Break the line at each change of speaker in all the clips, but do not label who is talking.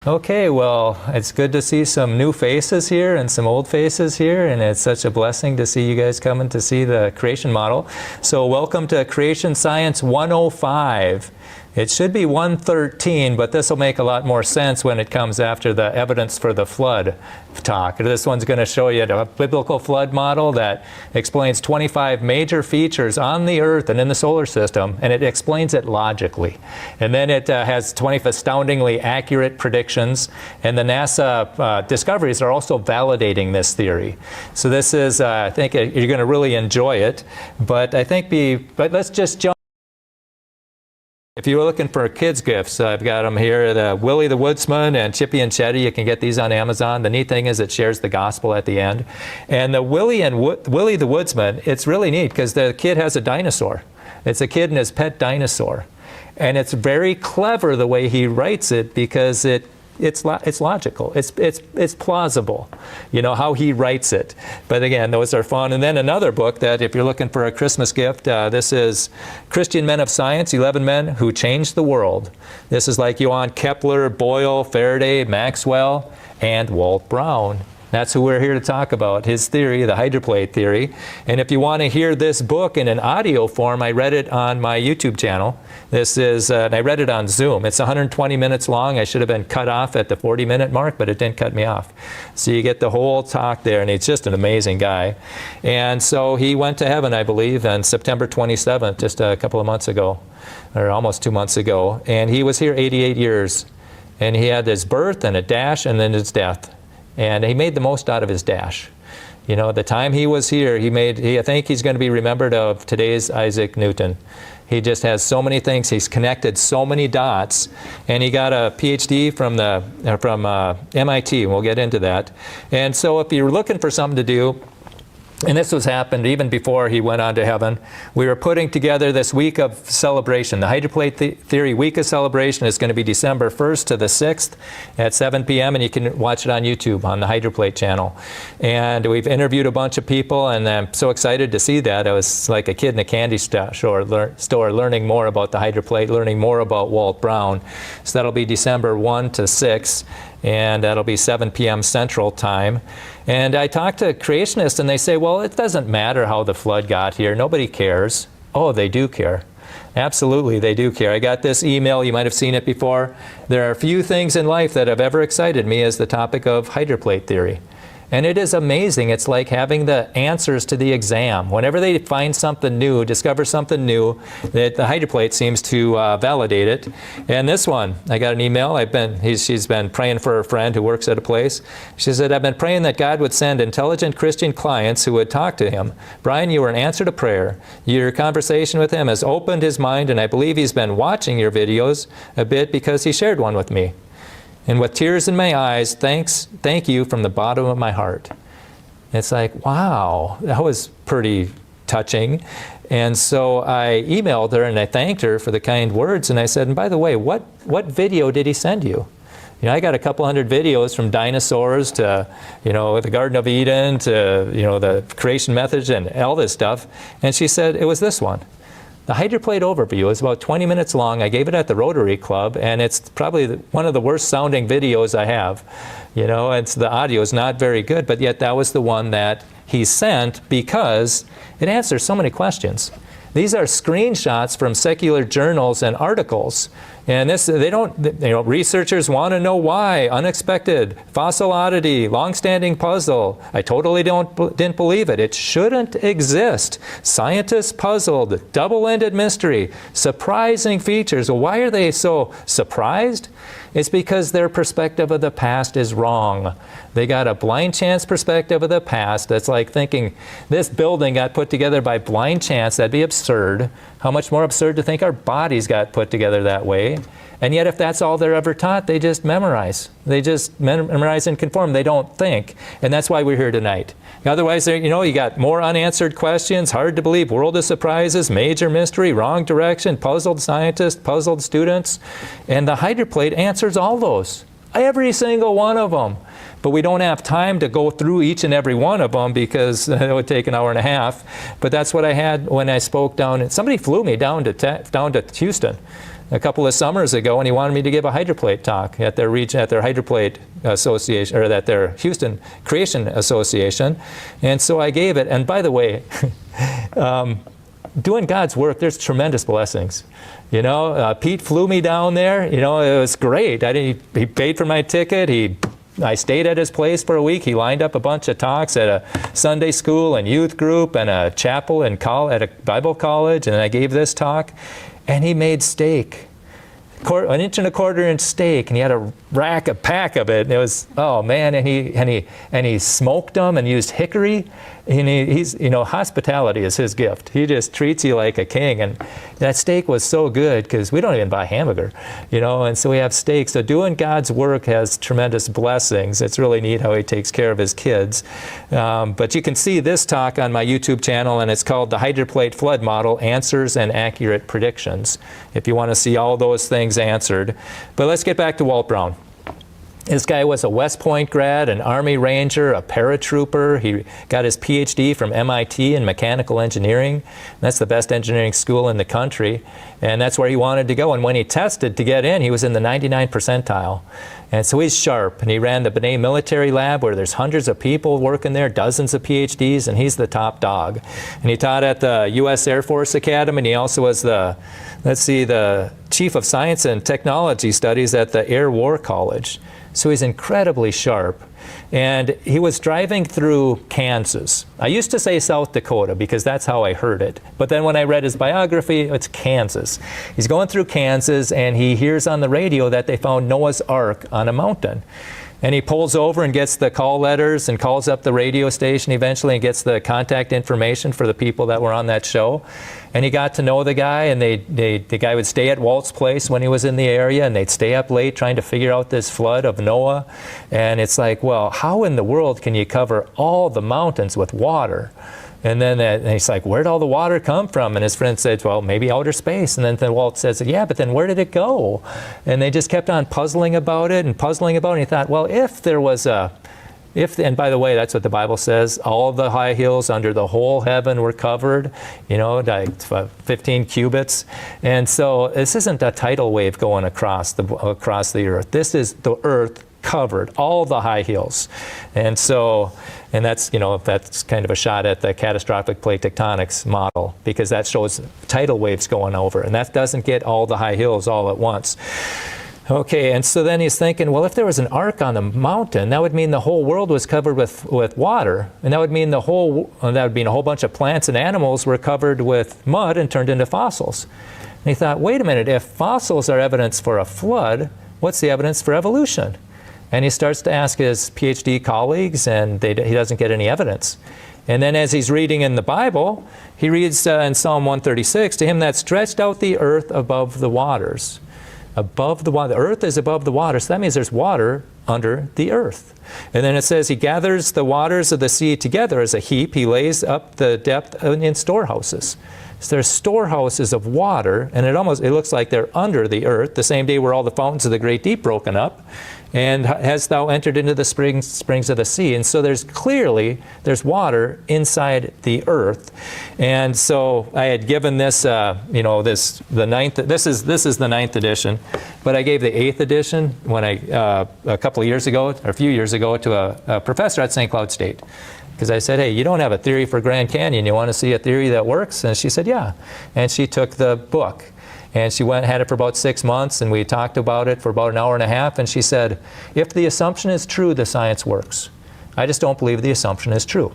Okay, well, it's good to see some new faces here and some old faces here, and it's such a blessing to see you guys coming to see the creation model. So welcome to Creation Science 105. It should be 113, but this will make a lot more sense when it comes after the evidence for the flood talk. This one's going to show you a biblical flood model that explains 25 major features on the earth and in the solar system, and it explains it logically. And then it has 20 astoundingly accurate predictions, and the NASA discoveries are also validating this theory. So this is, I think you're going to really enjoy it, but I think let's just jump. If you're looking for kids' gifts, I've got them here, the Willie the Woodsman and Chippy and Chetty. You can get these on Amazon. The neat thing is it shares the gospel at the end. And the Willie the Woodsman, it's really neat because the kid has a dinosaur. It's a kid and his pet dinosaur. And it's very clever the way he writes it because it's logical. It's plausible, you know, how he writes it. But again, those are fun. And then another book that if you're looking for a Christmas gift, this is Christian Men of Science, 11 Men Who Changed the World. This is like Johann Kepler, Boyle, Faraday, Maxwell, and Walt Brown. That's who we're here to talk about, his theory, the hydroplate theory. And if you want to hear this book in an audio form, I read it on my YouTube channel. This is, and I read it on Zoom. It's 120 minutes long. I should have been cut off at the 40-minute mark, but it didn't cut me off. So you get the whole talk there, and he's just an amazing guy. And so he went to heaven, I believe, on September 27th, just a couple of months ago, or almost 2 months ago. And he was here 88 years. And he had his birth and a dash and then his death. And he made the most out of his dash. You know, the time he was here, I think he's going to be remembered of today's Isaac Newton. He just has so many things. He's connected so many dots. And he got a PhD from MIT. We'll get into that. And so if you're looking for something to do, and this was happened even before he went on to heaven, we were putting together this week of celebration. The Hydroplate Theory Week of Celebration is going to be December 1st to the 6th at 7 p.m. and you can watch it on YouTube on the Hydroplate channel. And we've interviewed a bunch of people, and I'm so excited to see that. I was like a kid in a candy store learning more about the Hydroplate, learning more about Walt Brown. So that'll be December 1 to 6. And that'll be 7 p.m. Central Time. And I talk to creationists and they say, well, it doesn't matter how the flood got here. Nobody cares. Oh, they do care. Absolutely, they do care. I got this email. You might have seen it before. There are few things in life that have ever excited me as the topic of hydroplate theory. And it is amazing. It's like having the answers to the exam. Whenever they find something new, discover something new, the hydroplate seems to validate it. And this one, I got an email. She's been praying for a friend who works at a place. She said, I've been praying that God would send intelligent Christian clients who would talk to him. Brian, you were an answer to prayer. Your conversation with him has opened his mind, and I believe he's been watching your videos a bit because he shared one with me. And with tears in my eyes, thank you from the bottom of my heart. It's like, wow, that was pretty touching. And so I emailed her and I thanked her for the kind words. And I said, and by the way, what video did he send you? You know, I got a couple hundred videos from dinosaurs to, you know, the Garden of Eden to, you know, the creation methods and all this stuff. And she said, it was this one. The hydroplate overview is about 20 minutes long. I gave it at the Rotary Club, and it's probably one of the worst sounding videos I have. You know, the audio is not very good, but yet that was the one that he sent because it answers so many questions. These are screenshots from secular journals and articles. And researchers want to know why, unexpected, fossil oddity, long-standing puzzle. I totally didn't believe it. It shouldn't exist. Scientists puzzled, double-ended mystery, surprising features. Well, why are they so surprised? It's because their perspective of the past is wrong. They got a blind chance perspective of the past. That's like thinking this building got put together by blind chance. That'd be absurd. How much more absurd to think our bodies got put together that way. And yet if that's all they're ever taught, they just memorize. They just memorize and conform. They don't think. And that's why we're here tonight. Otherwise, you know, you got more unanswered questions, hard to believe, world of surprises, major mystery, wrong direction, puzzled scientists, puzzled students. And the hydroplate answers all those. Every single one of them. but we don't have time to go through each and every one of them because it would take an hour and a half. But that's what I had when I spoke down. Somebody flew me down to Houston a couple of summers ago, and he wanted me to give a hydroplate talk at their hydroplate association, or at their Houston Creation Association. And so I gave it. And by the way, doing God's work, there's tremendous blessings. You know, Pete flew me down there. You know, it was great. He paid for my ticket. I stayed at his place for a week. He lined up a bunch of talks at a Sunday school and youth group and a chapel at a Bible college, and I gave this talk. And he made steak, an 1.25 inch steak, and he had a pack of it. And it was, oh man! And he smoked them and used hickory. And he's, you know, hospitality is his gift. He just treats you like a king. And that steak was so good because we don't even buy hamburger, you know. And so we have steak. So doing God's work has tremendous blessings. It's really neat how he takes care of his kids. But you can see this talk on my YouTube channel, and it's called The Hydroplate Flood Model: Answers and Accurate Predictions, if you want to see all those things answered. But let's get back to Walt Brown. This guy was a West Point grad, an Army Ranger, a paratrooper. He got his PhD from MIT in mechanical engineering. That's the best engineering school in the country. And that's where he wanted to go. And when he tested to get in, he was in the 99th percentile. And so he's sharp. And he ran the Benet Military Lab, where there's hundreds of people working there, dozens of PhDs, and he's the top dog. And he taught at the U.S. Air Force Academy, and he also was the Chief of Science and Technology Studies at the Air War College. So he's incredibly sharp. And he was driving through Kansas. I used to say South Dakota because that's how I heard it. But then when I read his biography, it's Kansas. He's going through Kansas, and he hears on the radio that they found Noah's Ark on a mountain. And he pulls over and gets the call letters and calls up the radio station eventually and gets the contact information for the people that were on that show. And he got to know the guy, and the guy would stay at Walt's place when he was in the area, and they'd stay up late trying to figure out this flood of Noah. And it's like, well, how in the world can you cover all the mountains with water? And then and he's like, where'd all the water come from? And his friend said, well, maybe outer space. And then Walt says, yeah, but then where did it go? And they just kept on puzzling about it. And he thought, well, if there was and by the way, that's what the Bible says, all of the high hills under the whole heaven were covered, you know, like 15 cubits. And so this isn't a tidal wave going across the earth. This is the earth covered, all the high hills. And so, and that's, you know, that's kind of a shot at the catastrophic plate tectonics model, because that shows tidal waves going over, and that doesn't get all the high hills all at once. Okay, and so then he's thinking, well, if there was an ark on the mountain, that would mean the whole world was covered with water, and that would mean a whole bunch of plants and animals were covered with mud and turned into fossils. And he thought, wait a minute, if fossils are evidence for a flood, what's the evidence for evolution? And he starts to ask his PhD colleagues, and he doesn't get any evidence. And then as he's reading in the Bible, he reads in Psalm 136, to him that stretched out the earth above the waters. Above the water. The earth is above the water, so that means there's water under the earth. And then it says, he gathers the waters of the sea together as a heap. He lays up the depth in storehouses. So there's storehouses of water, and it looks like they're under the earth, the same day were all the fountains of the great deep broken up. And hast thou entered into the springs of the sea? And so there's water inside the earth. And so I had given this, this is the 9th edition, but I gave the 8th edition when a few years ago, to a professor at St. Cloud State. Because I said, hey, you don't have a theory for Grand Canyon. You want to see a theory that works? And she said, yeah. And she took the book. And she had it for about 6 months, and we talked about it for about an hour and a half, and she said, if the assumption is true, the science works. I just don't believe the assumption is true.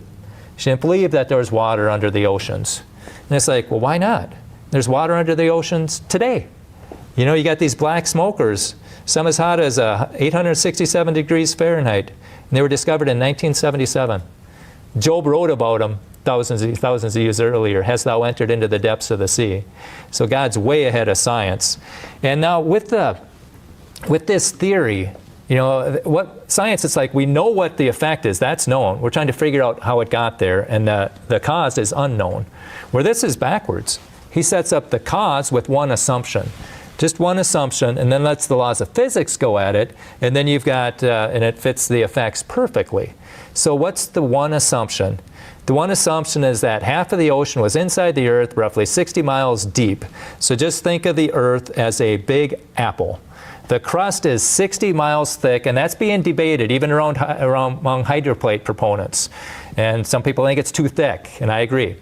She didn't believe that there was water under the oceans. And it's like, well, why not? There's water under the oceans today. You know, you got these black smokers, some as hot as 867 degrees Fahrenheit, and they were discovered in 1977. Job wrote about them thousands of years earlier, hast thou entered into the depths of the sea. So God's way ahead of science. And now with this theory, you know, what science, it's like we know what the effect is, that's known. We're trying to figure out how it got there, and the cause is unknown. Where this is backwards. He sets up the cause with one assumption. Just one assumption, and then lets the laws of physics go at it, and then you've got, and it fits the effects perfectly. So what's the one assumption? The one assumption is that half of the ocean was inside the Earth, roughly 60 miles deep. So just think of the Earth as a big apple. The crust is 60 miles thick, and that's being debated even among hydroplate proponents. And some people think it's too thick, and I agree.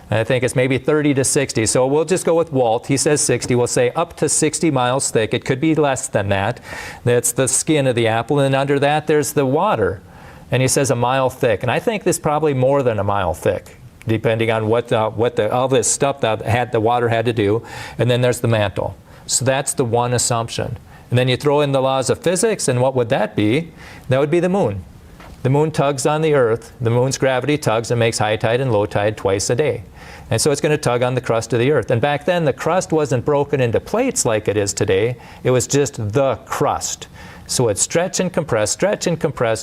I think it's maybe 30 to 60. So we'll just go with Walt. He says 60. We'll say up to 60 miles thick. It could be less than that. That's the skin of the apple, and under that there's the water. And he says a mile thick. And I think this is probably more than a mile thick, depending on all this stuff that the water had to do. And then there's the mantle. So that's the one assumption. And then you throw in the laws of physics, and what would that be? That would be the moon. The moon tugs on the Earth. The moon's gravity tugs and makes high tide and low tide twice a day. And so it's going to tug on the crust of the Earth. And back then, the crust wasn't broken into plates like it is today. It was just the crust. So it'd stretch and compress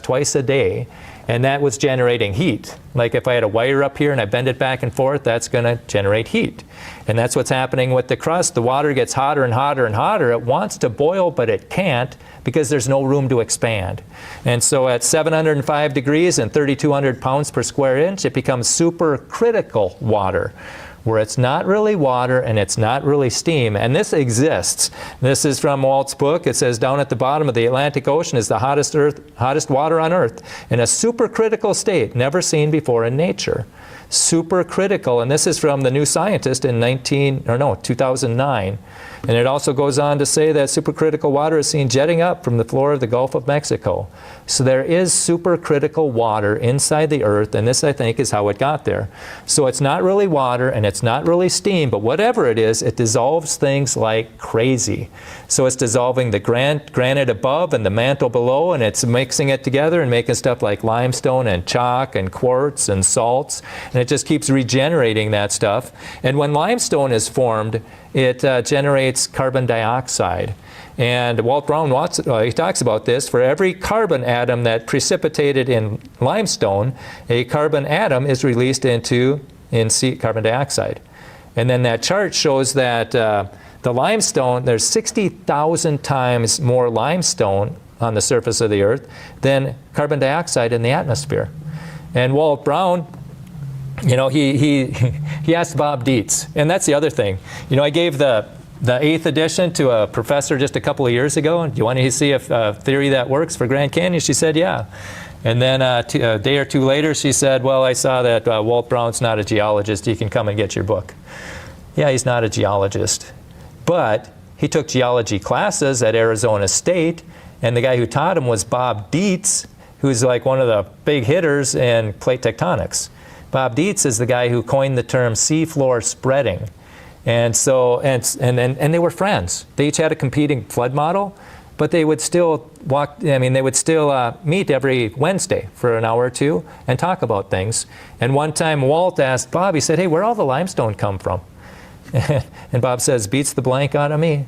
twice a day, and that was generating heat. Like if I had a wire up here and I bend it back and forth, that's going to generate heat. And that's what's happening with the crust. The water gets hotter and hotter and hotter. It wants to boil, but it can't because there's no room to expand. And so at 705 degrees and 3,200 pounds per square inch, it becomes supercritical water, where it's not really water and it's not really steam. And this exists. This is from Walt's book. It says down at the bottom of the Atlantic Ocean is the hottest water on Earth in a supercritical state, never seen before in nature. Supercritical, and this is from the New Scientist in 2009. And it also goes on to say that supercritical water is seen jetting up from the floor of the Gulf of Mexico. So there is supercritical water inside the Earth, and this, I think, is how it got there. So it's not really water, and it's not really steam, but whatever it is, it dissolves things like crazy. So it's dissolving the granite above and the mantle below, and it's mixing it together and making stuff like limestone and chalk and quartz and salts, and it just keeps regenerating that stuff. And when limestone is formed, it generates carbon dioxide. And Walt Brown he talks about this. For every carbon atom that precipitated in limestone, a carbon atom is released into carbon dioxide. And then that chart shows that the limestone, there's 60,000 times more limestone on the surface of the Earth than carbon dioxide in the atmosphere. And Walt Brown, you know, he asked Bob Dietz, and that's the other thing. You know, I gave the 8th edition to a professor just a couple of years ago, and do you want to see a theory that works for Grand Canyon? She said, yeah. And then a day or two later, she said, well, I saw that Walt Brown's not a geologist. You can come and get your book. Yeah, he's not a geologist. But he took geology classes at Arizona State, and the guy who taught him was Bob Dietz, who's like one of the big hitters in plate tectonics. Bob Dietz is the guy who coined the term seafloor spreading. And so, and they were friends. They each had a competing flood model, but they would still meet every Wednesday for an hour or two and talk about things. And one time Walt asked Bob, he said, hey, where'd all the limestone come from? And Bob says, beats the blank out of me.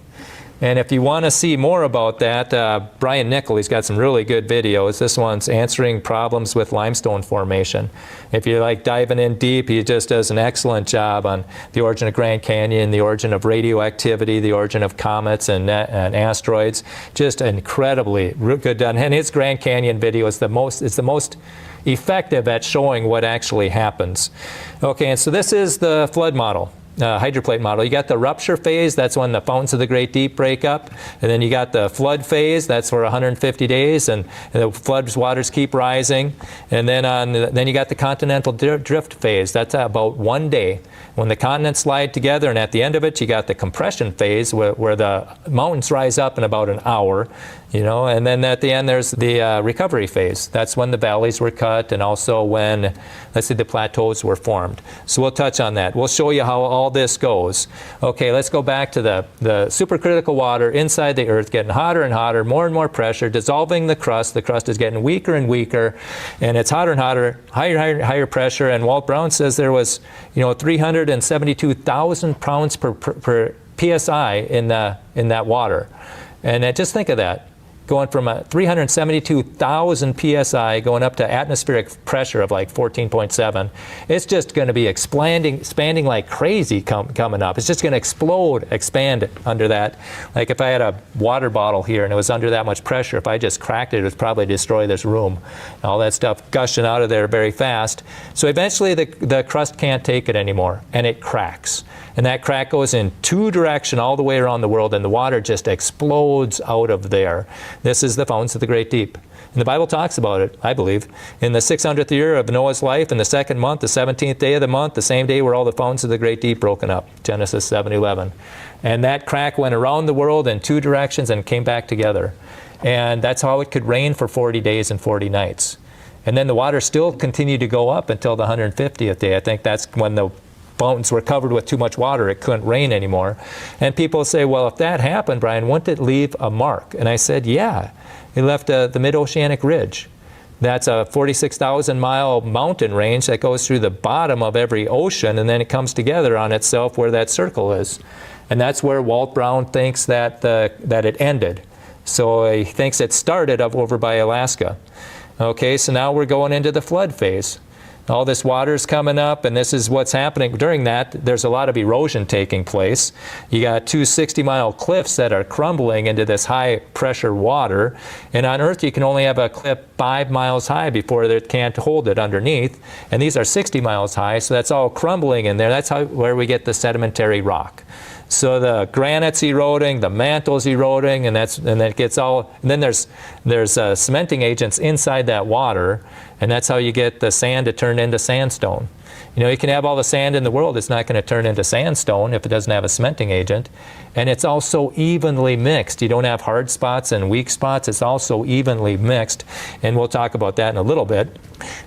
And if you want to see more about that, Brian Nickel, he's got some really good videos. This one's answering problems with limestone formation. If you like diving in deep, he just does an excellent job on the origin of Grand Canyon, the origin of radioactivity, the origin of comets and asteroids. Just incredibly good done. And his Grand Canyon video is the most effective at showing what actually happens. Okay, and so this is the flood model. Hydroplate model. You got the rupture phase, that's when the fountains of the Great Deep break up. And then you got the flood phase, that's for 150 days, and the flood waters keep rising. And then you got the continental drift phase, that's about 1 day. When the continents slide together, and at the end of it, you got the compression phase where the mountains rise up in about an hour. You know, and then at the end there's the recovery phase. That's when the valleys were cut, and also when, let's say, the plateaus were formed. So we'll touch on that. We'll show you how all this goes. Okay, let's go back to the supercritical water inside the Earth, getting hotter and hotter, more and more pressure, dissolving the crust. The crust is getting weaker and weaker, and it's hotter and hotter, higher pressure. And Walt Brown says there was, 372,000 pounds per psi in that water. And just think of that. going from 372,000 psi going up to atmospheric pressure of like 14.7. It's just going to be expanding like crazy coming up. It's just going to expand under that. Like if I had a water bottle here and it was under that much pressure, if I just cracked it, it would probably destroy this room. All that stuff gushing out of there very fast. So eventually the crust can't take it anymore, and it cracks. And that crack goes in two directions all the way around the world, and the water just explodes out of there. This is the fountains of the great deep. And the Bible talks about it, I believe. In the 600th year of Noah's life, in the second month, the 17th day of the month, the same day were all the fountains of the great deep broken up. Genesis 7:11. And that crack went around the world in two directions and came back together. And that's how it could rain for 40 days and 40 nights. And then the water still continued to go up until the 150th day. I think that's when the fountains were covered with too much water. It couldn't rain anymore. And people say, well, if that happened, Brian, wouldn't it leave a mark? And I said, yeah. It left the mid-oceanic ridge. That's a 46,000-mile mountain range that goes through the bottom of every ocean, and then it comes together on itself where that circle is. And that's where Walt Brown thinks that it ended. So he thinks it started up over by Alaska. Okay, so now we're going into the flood phase. All this water's coming up, and this is what's happening. During that, there's a lot of erosion taking place. You got two 60-mile cliffs that are crumbling into this high-pressure water. And on Earth, you can only have a cliff 5 miles high before it can't hold it underneath. And these are 60 miles high, so that's all crumbling in there. That's where we get the sedimentary rock. So the granite's eroding, the mantle's eroding, and then there's cementing agents inside that water, and that's how you get the sand to turn into sandstone. You know, you can have all the sand in the world, it's not going to turn into sandstone if it doesn't have a cementing agent. And it's also evenly mixed. You don't have hard spots and weak spots. It's also evenly mixed. And we'll talk about that in a little bit.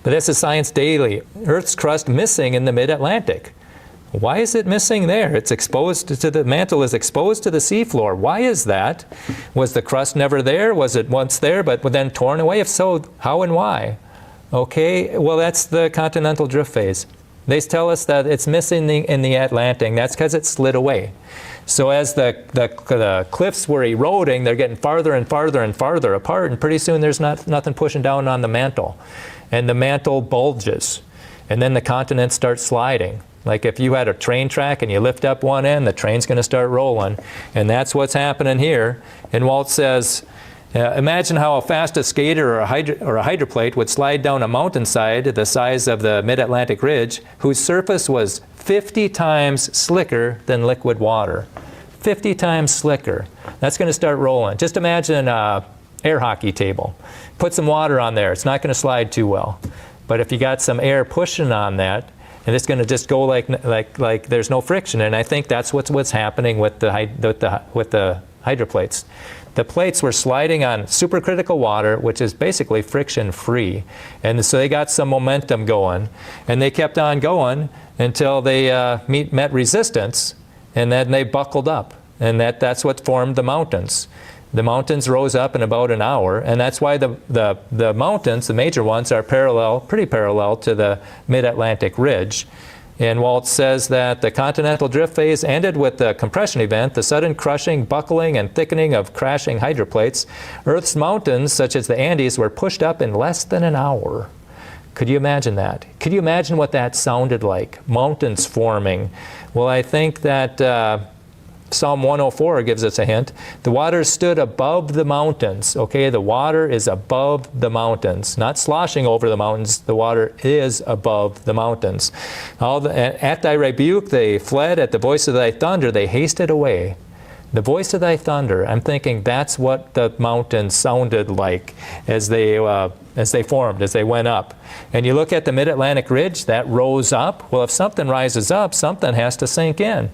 But this is Science Daily. Earth's crust missing in the mid-Atlantic. Why is it missing there? It's exposed to the mantle is exposed to the seafloor. Why is that? Was the crust never there? Was it once there but then torn away? If so, how and why? Okay, well, that's the continental drift phase. They tell us that it's missing in the Atlantic. That's because it slid away. So as the cliffs were eroding, they're getting farther and farther and farther apart, and pretty soon there's nothing pushing down on the mantle. And the mantle bulges. And then the continents start sliding. Like if you had a train track and you lift up one end, the train's going to start rolling. And that's what's happening here. And Walt says, imagine how fast a skater or a hydroplate would slide down a mountainside the size of the mid-Atlantic ridge, whose surface was 50 times slicker than liquid water. 50 times slicker. That's going to start rolling. Just imagine an air hockey table. Put some water on there. It's not going to slide too well. But if you got some air pushing on that, and it's going to just go like there's no friction. And I think that's what's happening with the hydroplates. The plates were sliding on supercritical water, which is basically friction-free. And so they got some momentum going. And they kept on going until they met resistance, and then they buckled up. And that's what formed the mountains. The mountains rose up in about an hour, and that's why the mountains, the major ones, are pretty parallel to the mid-Atlantic ridge. And Walt says that the continental drift phase ended with the compression event, the sudden crushing, buckling, and thickening of crashing hydroplates. Earth's mountains, such as the Andes, were pushed up in less than an hour. Could you imagine that? Could you imagine what that sounded like? Mountains forming. Well, I think that Psalm 104 gives us a hint. The water stood above the mountains. Okay, the water is above the mountains. Not sloshing over the mountains. The water is above the mountains. At thy rebuke they fled. At the voice of thy thunder they hasted away. The voice of thy thunder. I'm thinking that's what the mountains sounded like as they formed, as they went up. And you look at the mid-Atlantic ridge, that rose up. Well, if something rises up, something has to sink in.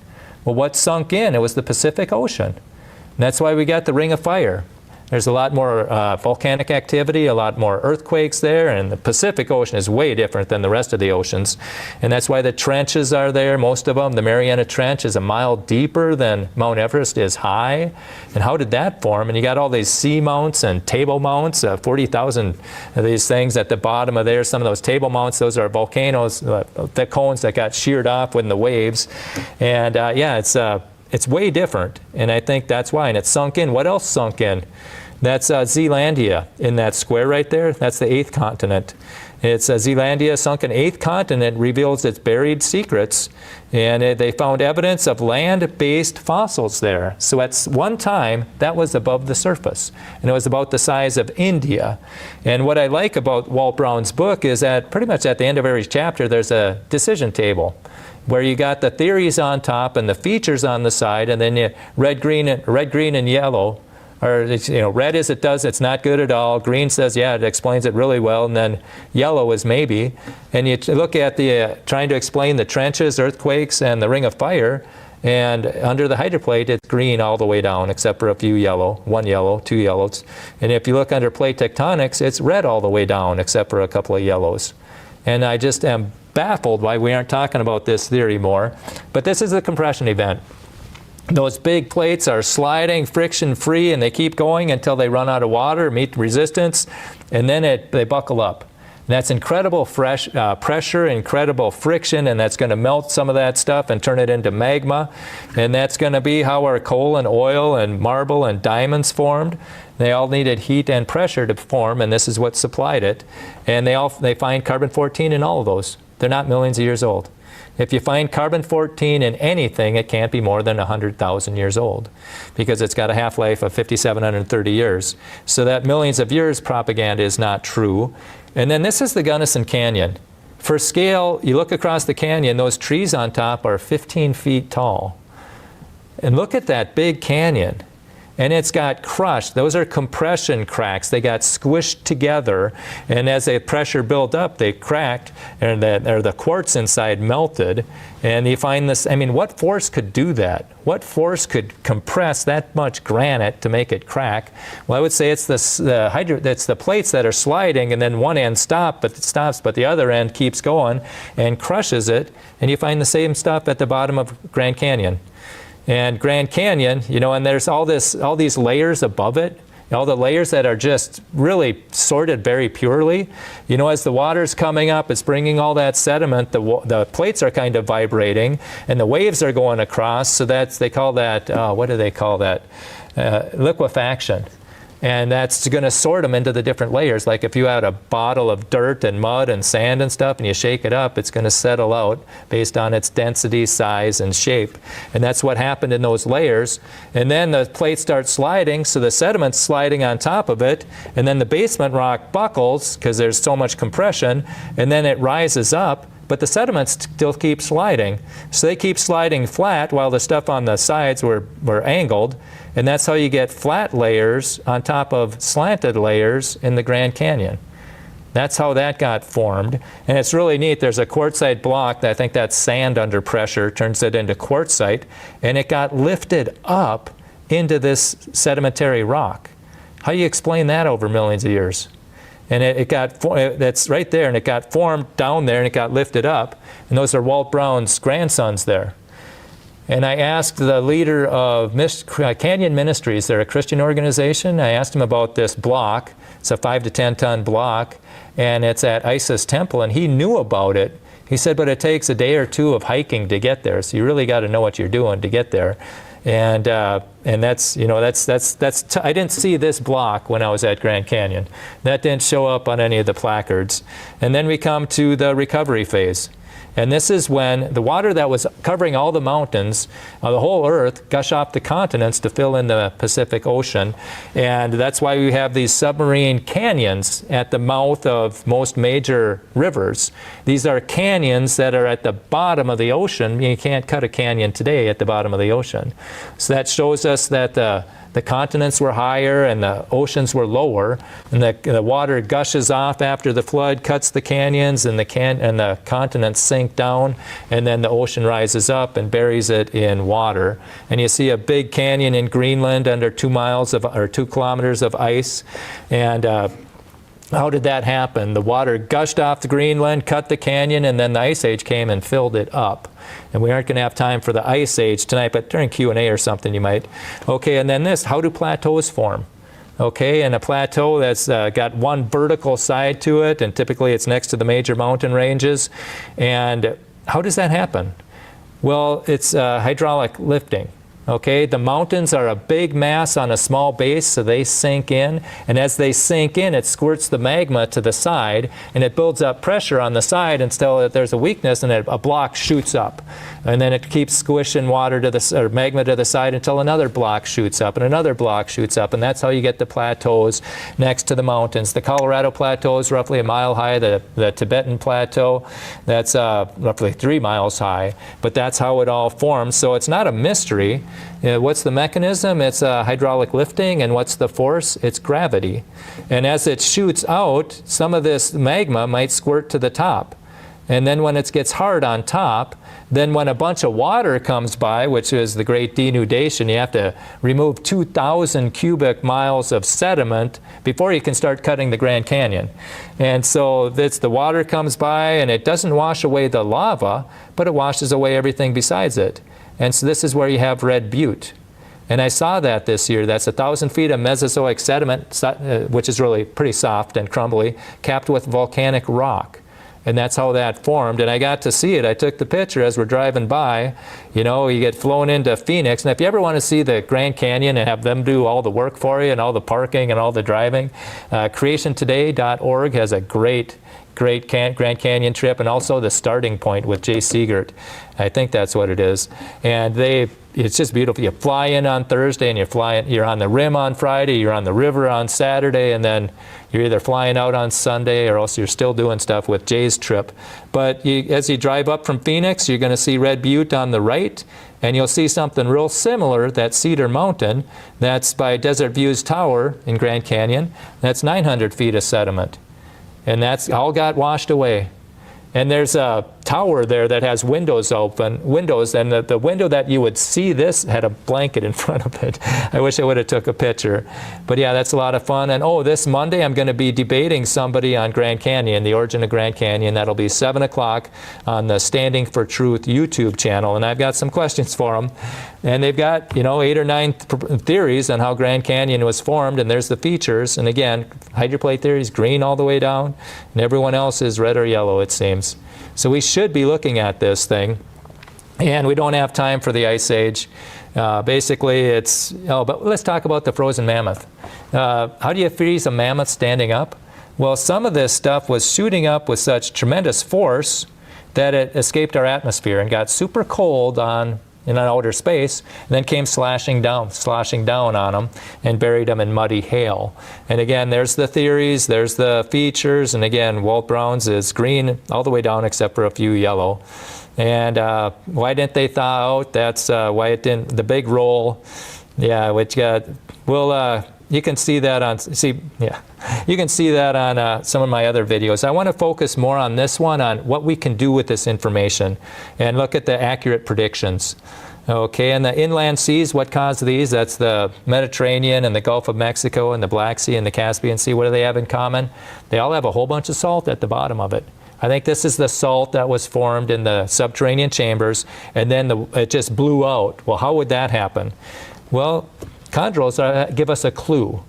Well, what sunk in? It was the Pacific Ocean. And that's why we got the Ring of Fire. There's a lot more volcanic activity, a lot more earthquakes there, and the Pacific Ocean is way different than the rest of the oceans. And that's why the trenches are there, most of them. The Mariana Trench is a mile deeper than Mount Everest is high. And how did that form? And you got all these sea mounts and table mounts, 40,000 of these things at the bottom of there. Some of those table mounts, those are volcanoes, the cones that got sheared off with the waves. And yeah, it's way different, and I think that's why. And it sunk in. What else sunk in? That's Zealandia in that square right there. That's the 8th continent. It's Zealandia, sunken 8th continent, reveals its buried secrets, and they found evidence of land-based fossils there. So at one time, that was above the surface, and it was about the size of India. And what I like about Walt Brown's book is that pretty much at the end of every chapter, there's a decision table where you got the theories on top and the features on the side, and then you red, green, and yellow. Or, red is it's not good at all. Green says, yeah, it explains it really well. And then yellow is maybe. And you look at the, trying to explain the trenches, earthquakes, and the ring of fire. And under the hydroplate, it's green all the way down, except for a few yellow, 1 yellow, 2 yellows. And if you look under plate tectonics, it's red all the way down, except for a couple of yellows. And I just am baffled why we aren't talking about this theory more. But this is a compression event. Those big plates are sliding friction-free, and they keep going until they run out of water, meet resistance, and then they buckle up. And that's incredible pressure, incredible friction, and that's going to melt some of that stuff and turn it into magma. And that's going to be how our coal and oil and marble and diamonds formed. They all needed heat and pressure to form, and this is what supplied it. And they find carbon-14 in all of those. They're not millions of years old. If you find carbon-14 in anything, it can't be more than 100,000 years old, because it's got a half-life of 5,730 years. So that millions of years propaganda is not true. And then this is the Gunnison Canyon. For scale, you look across the canyon, those trees on top are 15 feet tall. And look at that big canyon. And it's got crushed. Those are compression cracks. They got squished together, and as the pressure built up, they cracked, and the quartz inside melted. And you find this, I mean, what force could do that? What force could compress that much granite to make it crack? Well, I would say it's the plates that are sliding, and then one end stops, but the other end keeps going and crushes it, and you find the same stuff at the bottom of Grand Canyon. And Grand Canyon, and there's all these layers above it, all the layers that are just really sorted very purely. As the water's coming up, it's bringing all that sediment, the plates are kind of vibrating, and the waves are going across, so they call that, what do they call that? Liquefaction. And that's going to sort them into the different layers. Like if you had a bottle of dirt and mud and sand and stuff and you shake it up, it's going to settle out based on its density, size, and shape. And that's what happened in those layers. And then the plate starts sliding, so the sediment's sliding on top of it. And then the basement rock buckles because there's so much compression. And then it rises up. But the sediments still keep sliding. So they keep sliding flat while the stuff on the sides were angled. And that's how you get flat layers on top of slanted layers in the Grand Canyon. That's how that got formed. And it's really neat. There's a quartzite block, I think that's sand under pressure, turns it into quartzite. And it got lifted up into this sedimentary rock. How do you explain that over millions of years? And that's right there, and it got formed down there, and it got lifted up. And those are Walt Brown's grandsons there. And I asked the leader of Canyon Ministries, they're a Christian organization. I asked him about this block. It's a 5 to 10 ton block, and it's at Isis Temple, and he knew about it. He said, but it takes a day or two of hiking to get there, so you really got to know what you're doing to get there. And that's I didn't see this block when I was at Grand Canyon. That didn't show up on any of the placards. And then we come to the recovery phase. And this is when the water that was covering all the mountains, the whole earth, gush off the continents to fill in the Pacific Ocean. And that's why we have these submarine canyons at the mouth of most major rivers. These are canyons that are at the bottom of the ocean. You can't cut a canyon today at the bottom of the ocean. So that shows us that the continents were higher and the oceans were lower, and the water gushes off after the flood, cuts the canyons, and the continents sink down, and then the ocean rises up and buries it in water. And you see a big canyon in Greenland under 2 kilometers of ice. And how did that happen? The water gushed off the Greenland, cut the canyon, and then the Ice Age came and filled it up. And we aren't going to have time for the Ice Age tonight, but during Q&A or something you might. Okay, and then this, how do plateaus form? Okay, and a plateau that's got one vertical side to it, and typically it's next to the major mountain ranges. And how does that happen? Well, it's hydraulic lifting. Okay, the mountains are a big mass on a small base, so they sink in. And as they sink in, it squirts the magma to the side, and it builds up pressure on the side until there's a weakness, and a block shoots up. And then it keeps squishing water to the, or magma to the side until another block shoots up, and another block shoots up. And that's how you get the plateaus next to the mountains. The Colorado Plateau is roughly a mile high. The Tibetan Plateau, that's roughly 3 miles high. But that's how it all forms. So it's not a mystery. What's the mechanism? It's hydraulic lifting. And what's the force? It's gravity. And as it shoots out, some of this magma might squirt to the top. And then when it gets hard on top, then when a bunch of water comes by, which is the great denudation, you have to remove 2,000 cubic miles of sediment before you can start cutting the Grand Canyon. And so the water comes by, and it doesn't wash away the lava, but it washes away everything besides it. And so this is where you have Red Butte. And I saw that this year. That's 1,000 feet of Mesozoic sediment, which is really pretty soft and crumbly, capped with volcanic rock. And that's how that formed. And I got to see it. I took the picture as we're driving by. You know, you get flown into Phoenix. And if you ever want to see the Grand Canyon and have them do all the work for you and all the parking and all the driving, creationtoday.org has a great Grand Canyon trip, and also the Starting Point with Jay Siegert. I think that's what it is. And it's just beautiful. You fly in on Thursday, and you're on the rim on Friday, you're on the river on Saturday, and then you're either flying out on Sunday, or else you're still doing stuff with Jay's trip. But as you drive up from Phoenix, you're going to see Red Butte on the right, and you'll see something real similar, that Cedar Mountain. That's by Desert Views Tower in Grand Canyon. That's 900 feet of sediment. And that's all got washed away. And there's a tower there that has windows, and the window that you would see this had a blanket in front of it. I wish I would have took a picture. But yeah, that's a lot of fun. And this Monday I'm going to be debating somebody on Grand Canyon, the origin of Grand Canyon. That'll be 7 o'clock on the Standing for Truth YouTube channel. And I've got some questions for them. And they've got, 8 or 9 theories on how Grand Canyon was formed, and there's the features. And again, hydroplate theory is green all the way down, and everyone else is red or yellow, it seems. So we should be looking at this thing. And we don't have time for the Ice Age. Basically, but let's talk about the frozen mammoth. How do you freeze a mammoth standing up? Well, some of this stuff was shooting up with such tremendous force that it escaped our atmosphere and got super cold in outer space, and then came sloshing down on them and buried them in muddy hail. And again, there's the theories, there's the features, and again, Walt Brown's is green all the way down except for a few yellow. And why didn't they thaw out? That's why it didn't, the big roll, yeah, which got, you can see that on, you can see that on some of my other videos. I want to focus more on this one, on what we can do with this information, and look at the accurate predictions. Okay, and the inland seas, what caused these? That's the Mediterranean and the Gulf of Mexico and the Black Sea and the Caspian Sea. What do they have in common? They all have a whole bunch of salt at the bottom of it. I think this is the salt that was formed in the subterranean chambers, and then it just blew out. Well, how would that happen? Well, chondrules give us a clue.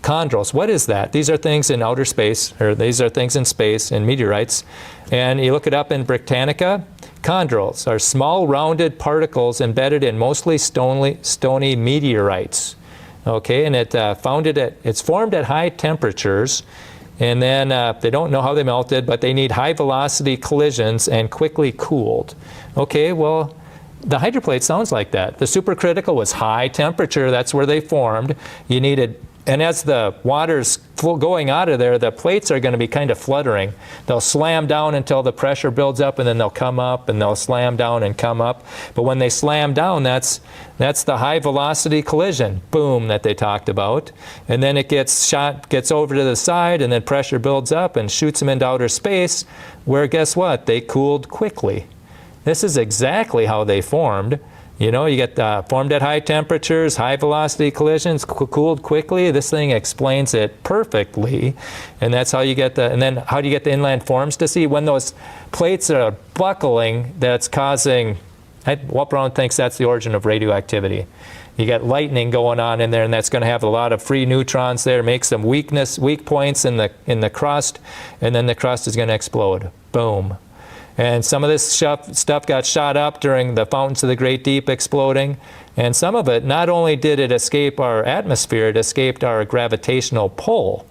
Chondrules, what is that? These are things in outer space, or these are things in space, in meteorites. And you look it up in Britannica. Chondrules are small rounded particles embedded in mostly stony meteorites. Okay, and it's formed at high temperatures. And then they don't know how they melted, but they need high velocity collisions and quickly cooled. Okay, well, the hydroplate sounds like that. The supercritical was high temperature, that's where they formed. You needed, and as the water's going out of there, the plates are going to be kind of fluttering. They'll slam down until the pressure builds up, and then they'll come up, and they'll slam down and come up. But when they slam down, that's the high velocity collision, boom, that they talked about. And then it gets over to the side, and then pressure builds up and shoots them into outer space, where guess what? They cooled quickly. This is exactly how they formed. You get formed at high temperatures, high velocity collisions, cooled quickly. This thing explains it perfectly. And that's how you get and then how do you get the inland forms to see? When those plates are buckling, that's causing, Walt Brown thinks that's the origin of radioactivity. You got lightning going on in there, and that's going to have a lot of free neutrons there, make some weak points in the crust, and then the crust is going to explode. Boom. And some of this stuff got shot up during the fountains of the Great Deep exploding. And some of it, not only did it escape our atmosphere, it escaped our gravitational pull.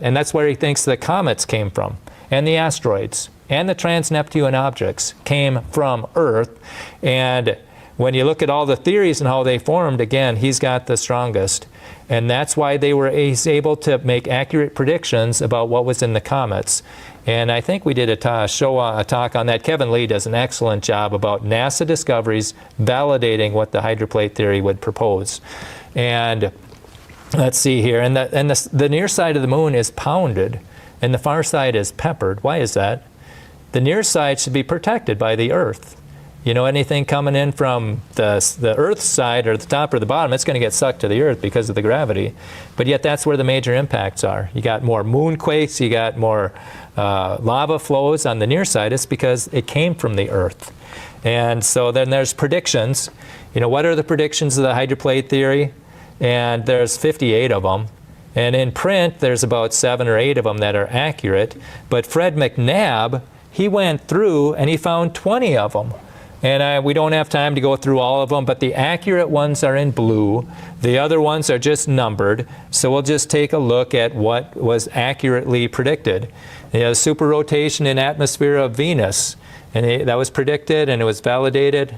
And that's where he thinks the comets came from, and the asteroids, and the trans-Neptune objects came from Earth. And when you look at all the theories and how they formed, again, he's got the strongest. And that's why he's able to make accurate predictions about what was in the comets. And I think we did a talk on that. Kevin Lee does an excellent job about NASA discoveries validating what the hydroplate theory would propose. And let's see here. And the near side of the moon is pounded, and the far side is peppered. Why is that? The near side should be protected by the Earth. You know, anything coming in from the Earth's side, or the top or the bottom, it's going to get sucked to the Earth because of the gravity. But yet that's where the major impacts are. You got more moonquakes, you got more lava flows on the near side. It's because it came from the Earth. And so then there's predictions. You know, what are the predictions of the hydroplate theory? And there's 58 of them. And in print, there's about 7 or 8 of them that are accurate. But Fred McNabb, he went through and he found 20 of them. And we don't have time to go through all of them, but the accurate ones are in blue. The other ones are just numbered. So we'll just take a look at what was accurately predicted. Super rotation in atmosphere of Venus. And that was predicted, and it was validated.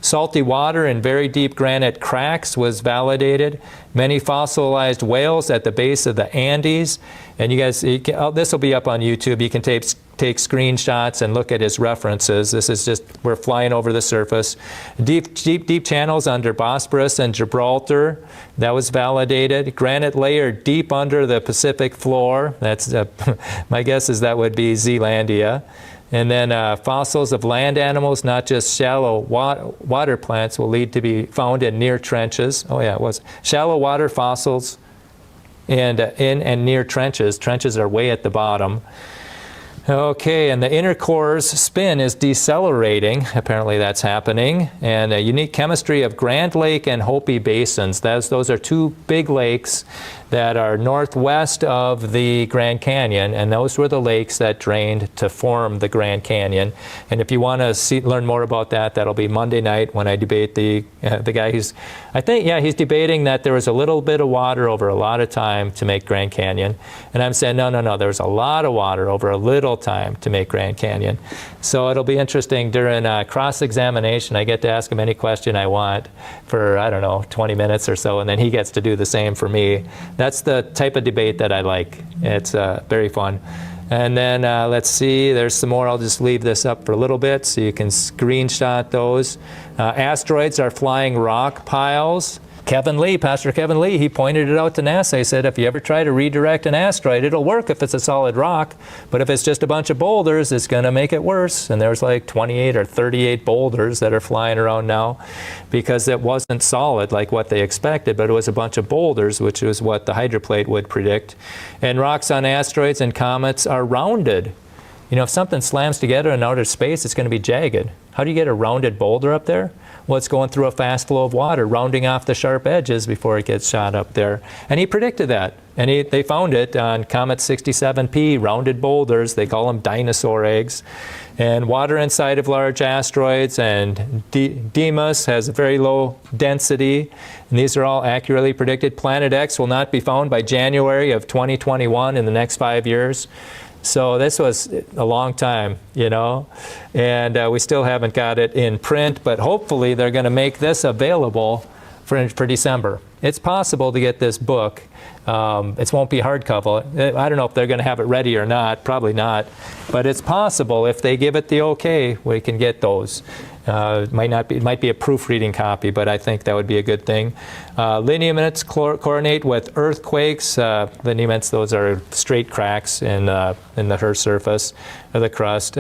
Salty water in very deep granite cracks was validated. Many fossilized whales at the base of the Andes. And you guys, this will be up on YouTube. You can take screenshots and look at his references. This is just, we're flying over the surface. Deep channels under Bosporus and Gibraltar. That was validated. Granite layer deep under the Pacific floor. That's my guess is that would be Zealandia. And then fossils of land animals, not just shallow water plants, will lead to be found in near trenches. Oh yeah, it was shallow water fossils and in and near trenches. Trenches are way at the bottom. Okay, and the inner core's spin is decelerating. Apparently that's happening. And a unique chemistry of Grand Lake and Hopi basins. Those are 2 big lakes that are northwest of the Grand Canyon, and those were the lakes that drained to form the Grand Canyon. And if you want to learn more about that, that'll be Monday night when I debate the guy who's, he's debating that there was a little bit of water over a lot of time to make Grand Canyon. And I'm saying, no, there's a lot of water over a little time to make Grand Canyon. So it'll be interesting during cross-examination. I get to ask him any question I want for, 20 minutes or so, and then he gets to do the same for me. That's the type of debate that I like. It's very fun. And then let's see, there's some more. I'll just leave this up for a little bit so you can screenshot those. Asteroids are flying rock piles. Pastor Kevin Lee, he pointed it out to NASA. He said, if you ever try to redirect an asteroid, it'll work if it's a solid rock. But if it's just a bunch of boulders, it's going to make it worse. And there's like 28 or 38 boulders that are flying around now because it wasn't solid like what they expected, but it was a bunch of boulders, which is what the hydroplate would predict. And rocks on asteroids and comets are rounded. You know, if something slams together in outer space, it's going to be jagged. How do you get a rounded boulder up there? Well, it's going through a fast flow of water, rounding off the sharp edges before it gets shot up there. And he predicted that. And they found it on Comet 67P, rounded boulders. They call them dinosaur eggs. And water inside of large asteroids, and Deimos has a very low density. And these are all accurately predicted. Planet X will not be found by January of 2021 in the next 5 years. So this was a long time, and we still haven't got it in print, but hopefully they're going to make this available for December. It's possible to get this book. It won't be hardcover. I don't know if they're going to have it ready or not, probably not, but it's possible if they give it the okay, we can get those. It might be a proofreading copy, but I think that would be a good thing. Lineaments coordinate with earthquakes. Lineaments, those are straight cracks in the Earth's surface or the crust.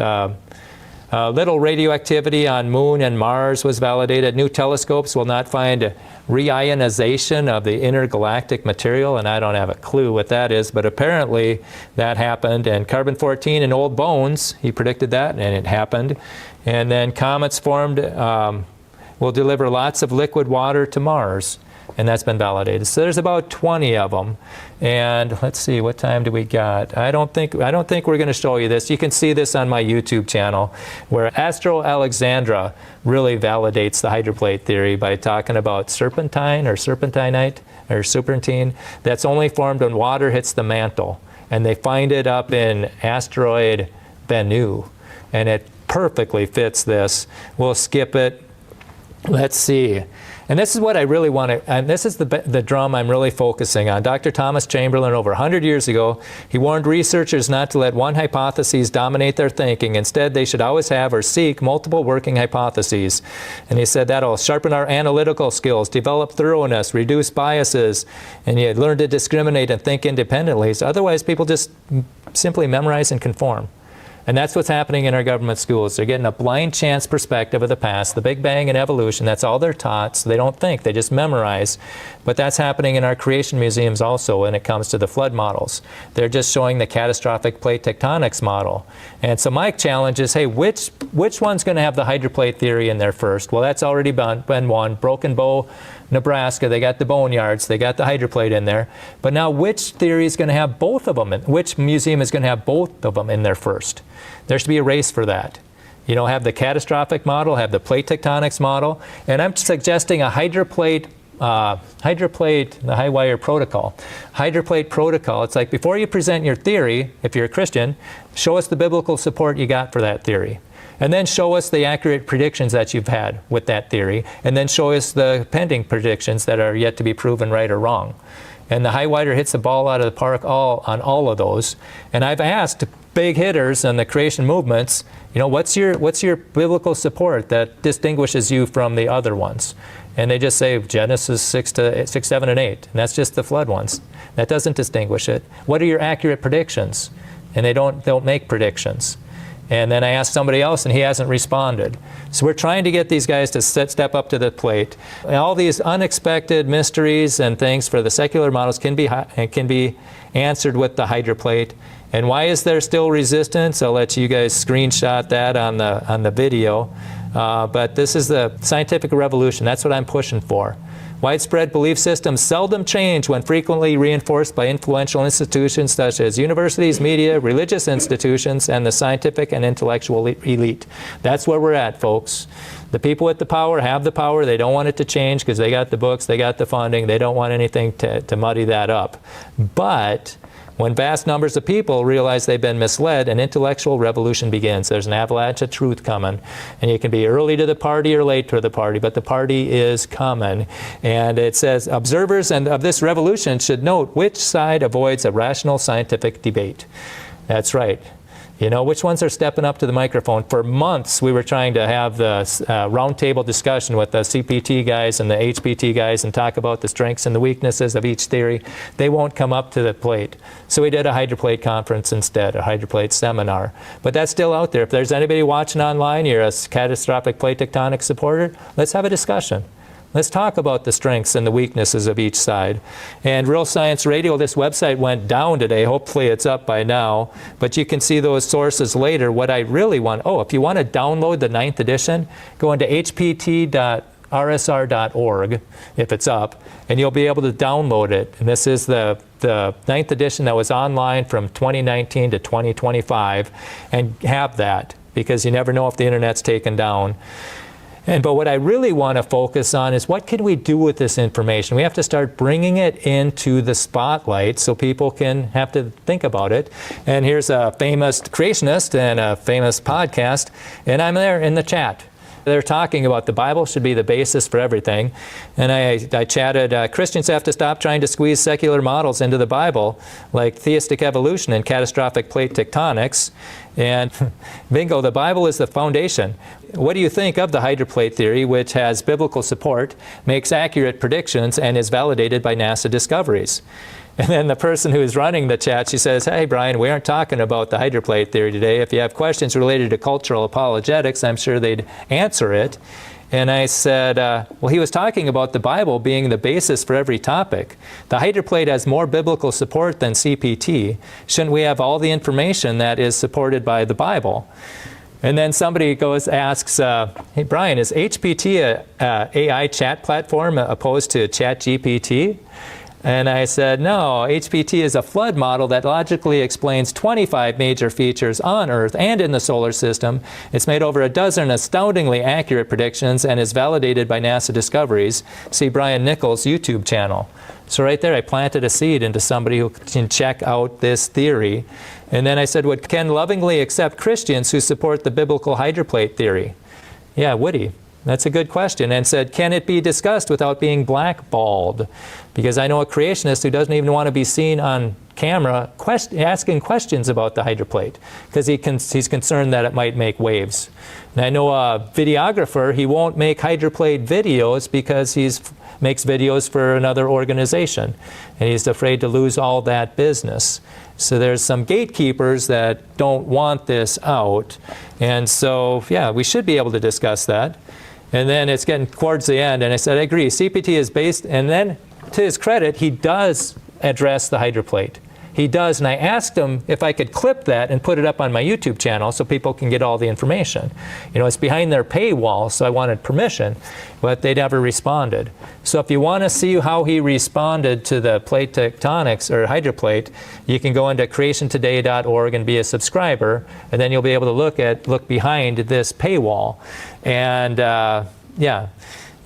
Little radioactivity on Moon and Mars was validated. New telescopes will not find reionization of the intergalactic material, and I don't have a clue what that is, but apparently that happened. And carbon-14 in old bones, he predicted that, and it happened. And then comets formed will deliver lots of liquid water to Mars. and that's been validated. So there's about 20 of them. And let's see, what time do we got? I don't think we're going to show you this. You can see this on my YouTube channel, where Astro Alexandra really validates the hydroplate theory by talking about serpentine or serpentinite or serpentine that's only formed when water hits the mantle. And they find it up in asteroid Bennu, and it perfectly fits this. We'll skip it. Let's see. And this is what I really want to, and this is the drum I'm really focusing on. Dr. Thomas Chamberlain, over 100 years ago, he warned researchers not to let one hypothesis dominate their thinking. Instead, they should always have or seek multiple working hypotheses. And he said that'll sharpen our analytical skills, develop thoroughness, reduce biases, and you learn to discriminate and think independently. So otherwise, people just simply memorize and conform. And that's what's happening in our government schools. They're getting a blind chance perspective of the past, the Big Bang and evolution. That's all they're taught, so they don't think, they just memorize. But that's happening in our creation museums also when it comes to the flood models. They're just showing the catastrophic plate tectonics model. And so my challenge is, hey, which one's going to have the hydroplate theory in there first? Well, that's already been one. Broken Bow, Nebraska, they got the boneyards, they got the hydroplate in there. But now which theory is going to have both of them? Which museum is going to have both of them in there first? There should be a race for that. You know, have the catastrophic model, have the plate tectonics model, and I'm suggesting a hydroplate, the high wire protocol. Hydroplate protocol, it's like before you present your theory, if you're a Christian, show us the biblical support you got for that theory. And then show us the accurate predictions that you've had with that theory. And then show us the pending predictions that are yet to be proven right or wrong. And the high wire hits the ball out of the park on all of those. And I've asked big hitters in the creation movements, you know, what's your biblical support that distinguishes you from the other ones? And they just say Genesis 6, 7, and 8. And that's just the flood ones. That doesn't distinguish it. What are your accurate predictions? And they don't make predictions. And then I asked somebody else, and he hasn't responded. So we're trying to get these guys to step up to the plate. And all these unexpected mysteries and things for the secular models can be answered with the hydroplate. And why is there still resistance? I'll let you guys screenshot that on the video. But this is the scientific revolution. That's what I'm pushing for. Widespread belief systems seldom change when frequently reinforced by influential institutions such as universities, media, religious institutions, and the scientific and intellectual elite. That's where we're at, folks. The people with the power have the power. They don't want it to change because they got the books, they got the funding. They don't want anything to muddy that up. But when vast numbers of people realize they've been misled, an intellectual revolution begins. There's an avalanche of truth coming. And you can be early to the party or late to the party, but the party is coming. And it says, observers of this revolution should note which side avoids a rational scientific debate. That's right. You know, which ones are stepping up to the microphone? For months, we were trying to have the roundtable discussion with the CPT guys and the HPT guys and talk about the strengths and the weaknesses of each theory. They won't come up to the plate. So we did a hydroplate conference instead, a hydroplate seminar. But that's still out there. If there's anybody watching online, you're a catastrophic plate tectonic supporter, let's have a discussion. Let's talk about the strengths and the weaknesses of each side. And Real Science Radio, this website went down today. Hopefully it's up by now. But you can see those sources later. What I really want, if you want to download the 9th edition, go into hpt.rsr.org if it's up, and you'll be able to download it. And this is the 9th edition that was online from 2019 to 2025, and have that, because you never know if the internet's taken down. But what I really want to focus on is what can we do with this information? We have to start bringing it into the spotlight so people can have to think about it. And here's a famous creationist and a famous podcast, and I'm there in the chat. They're talking about the Bible should be the basis for everything. And I chatted, Christians have to stop trying to squeeze secular models into the Bible, like theistic evolution and catastrophic plate tectonics. And bingo, the Bible is the foundation. What do you think of the hydroplate theory, which has biblical support, makes accurate predictions, and is validated by NASA discoveries? And then the person who's running the chat, she says, hey, Brian, we aren't talking about the hydroplate theory today. If you have questions related to cultural apologetics, I'm sure they'd answer it. And I said, well, he was talking about the Bible being the basis for every topic. The hydroplate has more biblical support than CPT. Shouldn't we have all the information that is supported by the Bible? And then somebody asks, hey Brian, is HPT a AI chat platform opposed to ChatGPT? And I said, no, HPT is a flood model that logically explains 25 major features on Earth and in the solar system. It's made over a dozen astoundingly accurate predictions and is validated by NASA Discoveries. See Brian Nichols' YouTube channel. So right there, I planted a seed into somebody who can check out this theory. And then I said, would Ken lovingly accept Christians who support the biblical hydroplate theory? Yeah, would he? That's a good question. And said, can it be discussed without being blackballed? Because I know a creationist who doesn't even want to be seen on camera asking questions about the hydroplate because he's concerned that it might make waves. And I know a videographer, he won't make hydroplate videos because he makes videos for another organization. And he's afraid to lose all that business. So there's some gatekeepers that don't want this out. And so, yeah, we should be able to discuss that. And then it's getting towards the end, and I said, I agree, CPT is based, and then to his credit, he does address the hydroplate. He does, and I asked him if I could clip that and put it up on my YouTube channel so people can get all the information. You know, it's behind their paywall, so I wanted permission, but they never responded. So if you want to see how he responded to the plate tectonics or hydroplate, you can go into creationtoday.org and be a subscriber, and then you'll be able to look behind this paywall. And yeah.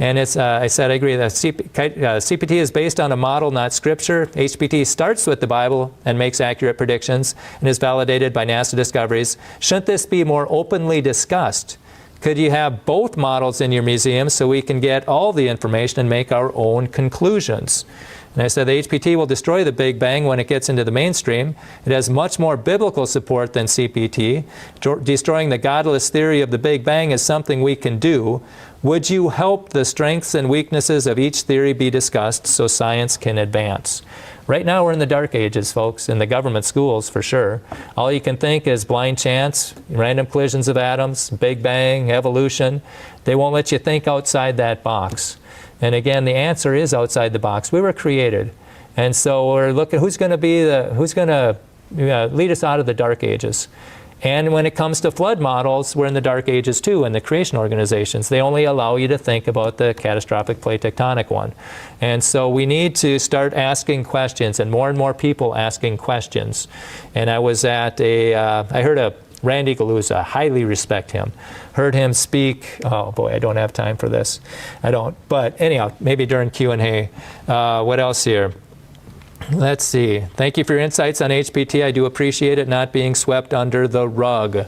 And it's, I said, I agree that CPT is based on a model, not scripture. HPT starts with the Bible and makes accurate predictions and is validated by NASA Discoveries. Shouldn't this be more openly discussed? Could you have both models in your museum so we can get all the information and make our own conclusions? And I said the HPT will destroy the Big Bang when it gets into the mainstream. It has much more biblical support than CPT. Destroying the godless theory of the Big Bang is something we can do. Would you help the strengths and weaknesses of each theory be discussed so science can advance? Right now we're in the dark ages, folks, in the government schools for sure. All you can think is blind chance, random collisions of atoms, Big Bang, evolution. They won't let you think outside that box. And again, the answer is outside the box. We were created. And so we're looking who's going to lead us out of the dark ages. And when it comes to flood models, we're in the dark ages too in the creation organizations. They only allow you to think about the catastrophic plate tectonic one. And so we need to start asking questions and more people asking questions. And I was at I heard a Randy Galuza, highly respect him. Heard him speak, oh boy, I don't have time for this. I don't, but anyhow, maybe during Q&A. What else here? Let's see. Thank you for your insights on HPT. I do appreciate it not being swept under the rug.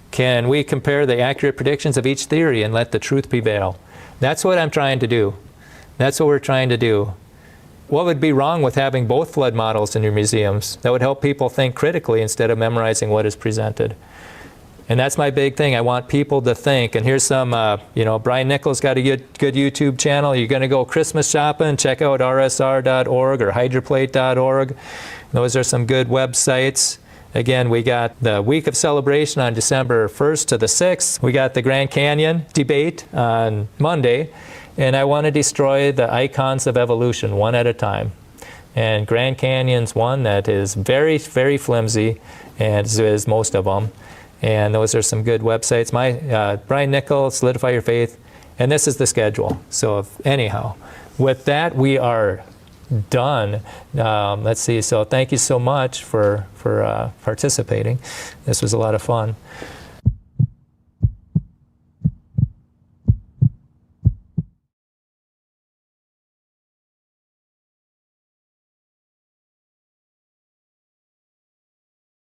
Can we compare the accurate predictions of each theory and let the truth prevail? That's what I'm trying to do. That's what we're trying to do. What would be wrong with having both flood models in your museums? That would help people think critically instead of memorizing what is presented. And that's my big thing. I want people to think. And here's some, Brian Nichols got a good YouTube channel. You're going to go Christmas shopping, check out rsr.org or hydroplate.org. Those are some good websites. Again, we got the week of celebration on December 1st to the 6th. We got the Grand Canyon debate on Monday. And I want to destroy the icons of evolution one at a time. And Grand Canyon's one that is very, very flimsy, and as is most of them. And those are some good websites. Brian Nichols, Solidify Your Faith, and this is the schedule. So anyhow, with that, we are done. Let's see. So thank you so much for participating. This was a lot of fun.